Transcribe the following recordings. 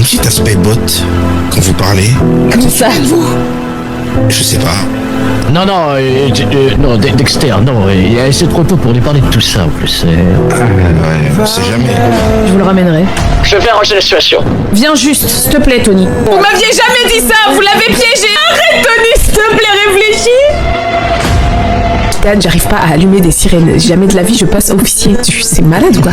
petit aspect bot quand vous parlez. Comment ça? Je sais pas. Non, non, Dexter, non, c'est trop tôt pour lui parler de tout ça en plus. Ouais, on sait jamais. Je vous le ramènerai. Je vais arranger la situation. Viens juste, s'il te plaît, Tony. Vous m'aviez jamais dit ça, vous l'avez piégé. Arrête, Tony, s'il te plaît, réfléchis. Dad, j'arrive pas à allumer des sirènes. Jamais de la vie, je passe officier. C'est malade ou quoi?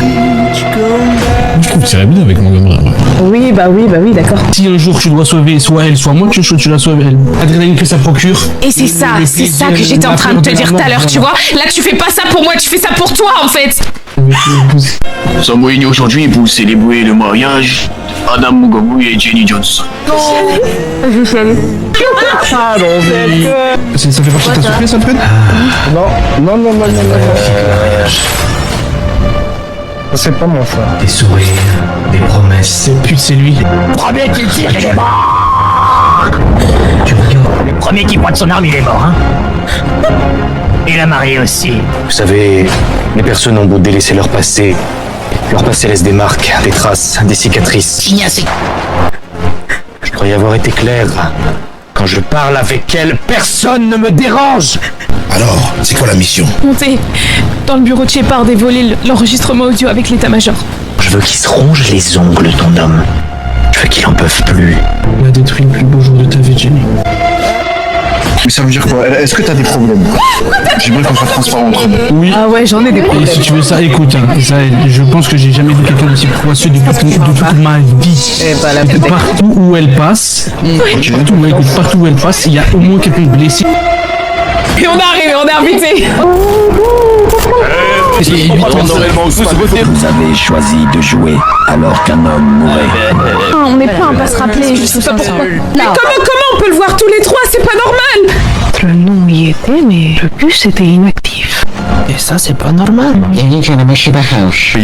Je trouve que ça irait bien avec mon gamin. Oui, bah oui, d'accord. Si un jour tu dois sauver soit elle, soit moi, tu la sauves elle. L'adrénaline que ça procure. Et c'est ça que j'étais en train de te dire tout à l'heure, tu vois. Là, tu fais pas ça pour moi, tu fais ça pour toi, en fait. Samuel aujourd'hui épouse célébrer le mariage Adam Mugabe et Jenny Johnson. Ça fait partie de ta surprise, ça, Fred? Non. C'est pas mon choix. Des sourires, des promesses. Putain, c'est lui. Premier qui tire, il est mort. Tu regardes. Le premier qui pointe son arme, il est mort, hein. Et la mariée aussi. Vous savez, les personnes ont beau délaisser leur passé laisse des marques, des traces, des cicatrices. Je croyais avoir été clair. Quand je parle avec elle, personne ne me dérange. Alors, c'est quoi la mission? Montez dans le bureau de Shepard et voler l'enregistrement audio avec l'état-major. Je veux qu'il se ronge les ongles, ton homme. Je veux qu'il en peuvent plus. On a détruit le plus beau jour de ta vie, Jenny. Mais ça veut dire quoi? Est-ce que t'as des problèmes? J'aimerais qu'on soit transparent entre nous. Oui. Ah ouais, j'en ai des problèmes. Et si tu veux ça, écoute, hein, ça, je pense que j'ai jamais vu quelqu'un d'aussi poisseux de toute ma vie. Partout où elle passe, partout où elle passe, il y a au moins quelqu'un de blessé. Et on est arbitré. Vous avez choisi de jouer alors qu'un homme mourait. On n'est pas, on va se rappeler, je sais pas pourquoi. Mais comment on peut le voir tous les trois? C'est pas normal. Le nom y était, mais le bus était inactif. Et ça, c'est pas normal. Il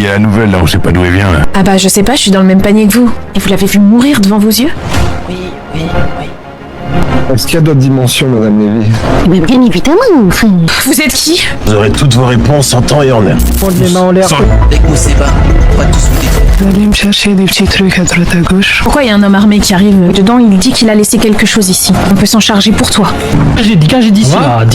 y a la nouvelle là, on sait pas d'où elle vient là. Ah bah je sais pas, je suis dans le même panier que vous. Et vous l'avez vu mourir devant vos yeux? Oui. Est-ce qu'il y a d'autres dimensions, Madame Lévy? Mais bien évidemment, enfin. Vous êtes qui? Vous aurez toutes vos réponses en temps et en heure. Prendre les mains en l'air. Avec Mousseba, on va tous vous détruire. Je vais aller me chercher des petits trucs à droite à gauche. Pourquoi il y a un homme armé qui arrive dedans? Il dit qu'il a laissé quelque chose ici. On peut s'en charger pour toi. J'ai dit ça.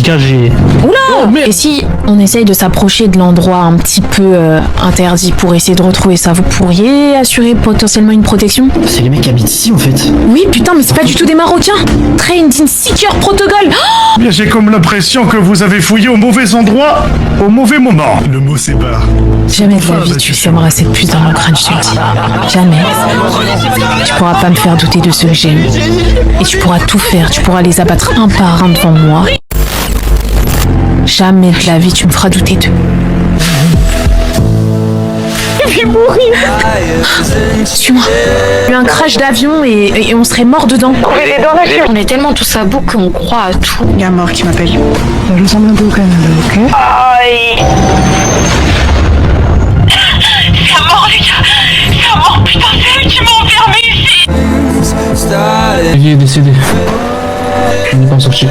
Oula! Et si on essaye de s'approcher de l'endroit un petit peu interdit pour essayer de retrouver ça, vous pourriez assurer potentiellement une protection? C'est les mecs qui habitent ici en fait. Oui, putain, mais c'est pas du tout des Marocains. Trained in Secure Protocol. Oh, Bien, j'ai comme l'impression que vous avez fouillé au mauvais endroit, au mauvais moment. Le mot sépare. jamais de la vie tu sèmeras cette puce dans mon crâne, je te le dis. Jamais. Tu pourras pas me faire douter de ce que j'aime. Et tu pourras tout faire. Tu pourras les abattre un par un devant moi. Jamais de la vie tu me feras douter d'eux. Je vais mourir. Suis-moi. Il y a eu un crash d'avion et on serait mort dedans. On est tellement tous à bout qu'on croit à tout. Il y a un mort qui m'appelle. Je ressemble un peu au Canada, ok? Aïe. C'est un mort, les gars. C'est un mort, putain, c'est eux qui m'ont enfermé ici. Il est décédé. Il n'est pas sorti.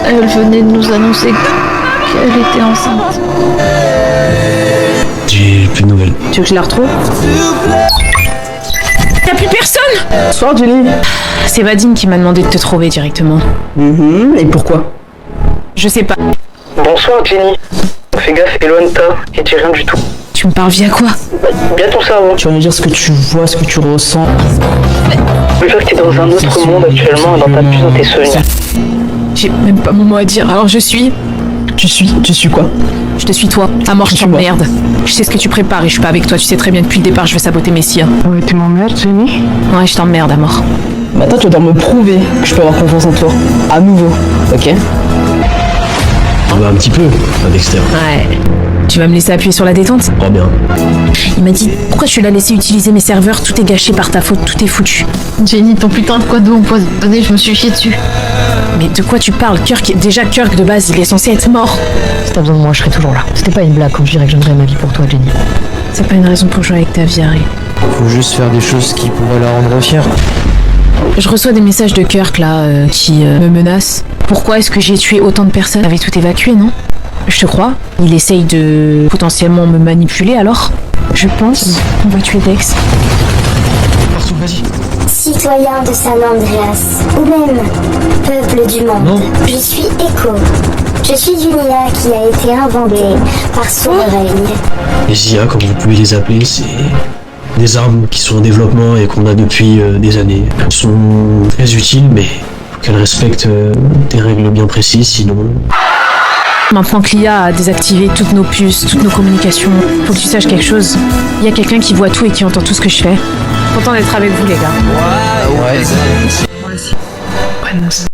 Elle venait de nous annoncer qu'elle était enceinte. J'ai plus de nouvelles. Tu veux que je la retrouve? Y'a plus personne? Bonsoir, Jenny. C'est Vadine qui m'a demandé de te trouver directement. Et pourquoi? Je sais pas. Bonsoir, Jenny. Fais gaffe, éloigne-toi et dis rien du tout. Tu me parles via quoi? Bien ton cerveau. Tu vas me dire ce que tu vois, ce que tu ressens. Je veux dire que t'es dans un autre monde actuellement, dans ta puce, dans tes souvenirs. J'ai même pas mon mot à dire, alors je suis... Tu suis quoi? Je te suis toi. À mort, je t'emmerde. Je sais ce que tu prépares et je suis pas avec toi. Tu sais très bien depuis le départ, je veux saboter mes siens. Ouais, tu m'emmerdes, Jenny? Ouais, je t'emmerde à mort. Maintenant, tu vas devoir me prouver que je peux avoir confiance en toi. À nouveau, ok? Un petit peu, Dexter. Ouais. Tu vas me laisser appuyer sur la détente? Oh bien. Il m'a dit, pourquoi tu l'as laissé utiliser mes serveurs? Tout est gâché par ta faute, tout est foutu. Jenny, ton putain de quoi d'eau empoisonné, je me suis chié dessus. Mais de quoi tu parles? Kirk, déjà Kirk de base, il est censé être mort. Si t'as besoin de moi, je serai toujours là. C'était pas une blague quand je dirais que je donnerais ma vie pour toi, Jenny. C'est pas une raison pour jouer avec ta vie, Harry. Faut juste faire des choses qui pourraient la rendre fière. Je reçois des messages de Kirk là qui me menacent. Pourquoi est-ce que j'ai tué autant de personnes? T'avais tout évacué, non? Je te crois. Il essaye de potentiellement me manipuler alors. Je pense qu'on va tuer Dex. Citoyen de San Andreas, ou même peuple du monde, je suis Echo. Je suis une IA qui a été inventée par son règne. Les IA, comme vous pouvez les appeler, c'est des armes qui sont en développement et qu'on a depuis des années. Elles sont très utiles, mais faut qu'elles respectent des règles bien précises, sinon... Maintenant que l'IA a désactivé toutes nos puces, toutes nos communications, faut que tu saches quelque chose. Il y a quelqu'un qui voit tout et qui entend tout ce que je fais. Content d'être avec vous les gars. Ouais.